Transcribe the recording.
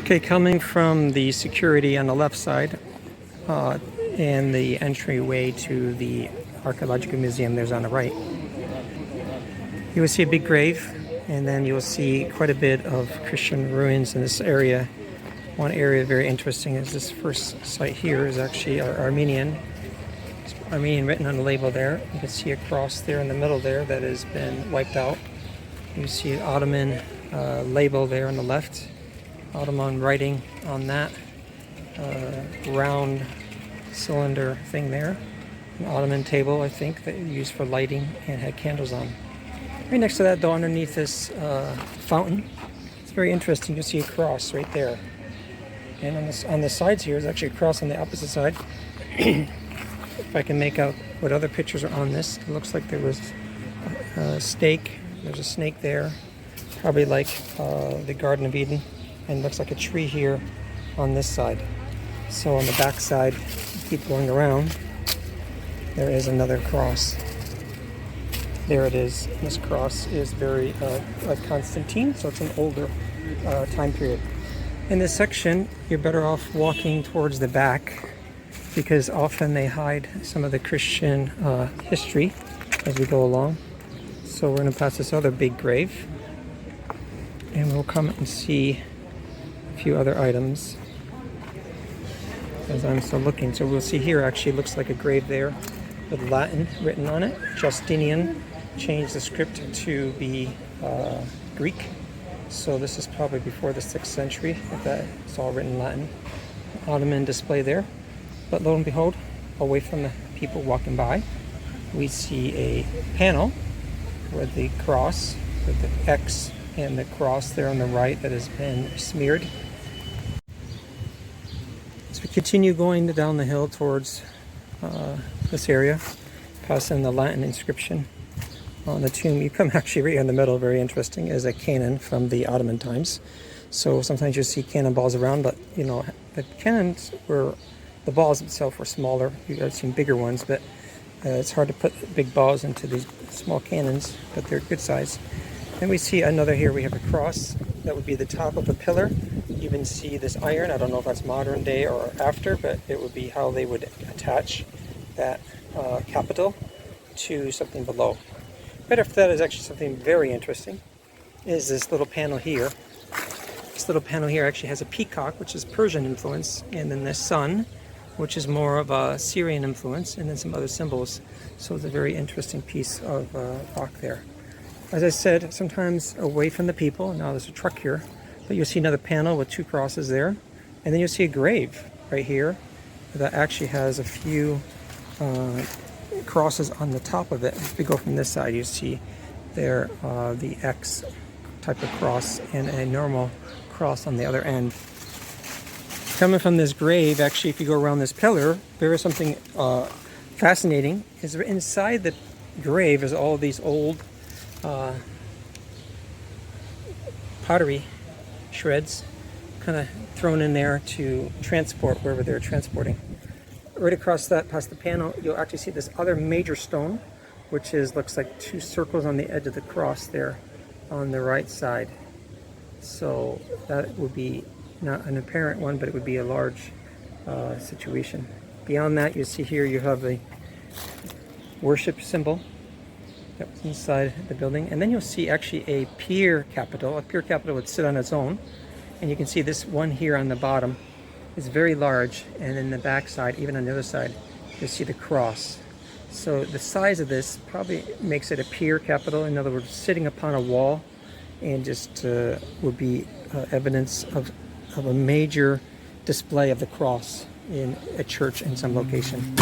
Okay, coming from the security on the left side and the entryway to the Archeological Museum, there's on the right. You will see a big grave, and then you will see quite a bit of Christian ruins in this area. One area very interesting is this first site here is actually Armenian. It's Armenian written on the label there. You can see a cross there in the middle there that has been wiped out. You see an Ottoman label there on the left. Ottoman writing on that round cylinder thing there. An Ottoman table, I think, that you use for lighting and had candles on. Right next to that, though, underneath this fountain, it's very interesting. You'll see a cross right there. And on the sides here is actually a cross on the opposite side. If I can make out what other pictures are on this, it looks like there was a snake. There's a snake there, probably like the Garden of Eden. And looks like a tree here on this side. So on the back side, keep going around, there is another cross. There it is. This cross is very like Constantine, so it's an older time period. In this section, you're better off walking towards the back because often they hide some of the Christian history as we go along. So we're going to pass this other big grave, and we'll come and see few other items as I'm still looking. So we'll see here actually looks like a grave there with Latin written on it. Justinian changed the script to be Greek, so this is probably before the 6th century if that's all written in Latin. Ottoman display there, but lo and behold, away from the people walking by, we see a panel with the cross, with the X and the cross there on the right that has been smeared. As we continue going down the hill towards this area, passing the Latin inscription on the tomb, you come actually right in the middle, very interesting, is a cannon from the Ottoman times. So sometimes you see cannonballs around, but you know, the cannons were, the balls themselves were smaller. I've seen bigger ones, but it's hard to put big balls into these small cannons, but they're good size. Then we see another here, we have a cross. That would be the top of a pillar. You even see this iron. I don't know if that's modern day or after, but it would be how they would attach that capital to something below. Right after that is actually something very interesting, is this little panel here. This little panel here actually has a peacock, which is Persian influence, and then the sun, which is more of a Syrian influence, and then some other symbols. So it's a very interesting piece of rock there. As I said, sometimes away from the people. Now there's a truck here, but you'll see another panel with two crosses there, and then you'll see a grave right here that actually has a few crosses on the top of it. If we go from this side, you see there the X type of cross and a normal cross on the other end. Coming from this grave, actually, if you go around this pillar, there is something fascinating. Is inside the grave is all these old pottery shreds kind of thrown in there to transport wherever they're transporting. Right across that, past the panel, you'll actually see this other major stone, which is looks like two circles on the edge of the cross there on the right side. So that would be not an apparent one, but it would be a large situation. Beyond that, you see here you have the worship symbol that was inside the building, and then you'll see actually a pier capital. A pier capital would sit on its own, and you can see this one here on the bottom is very large, and in the back side, even on the other side, you'll see the cross. So the size of this probably makes it a pier capital, in other words, sitting upon a wall, and just would be evidence of a major display of the cross in a church in some location.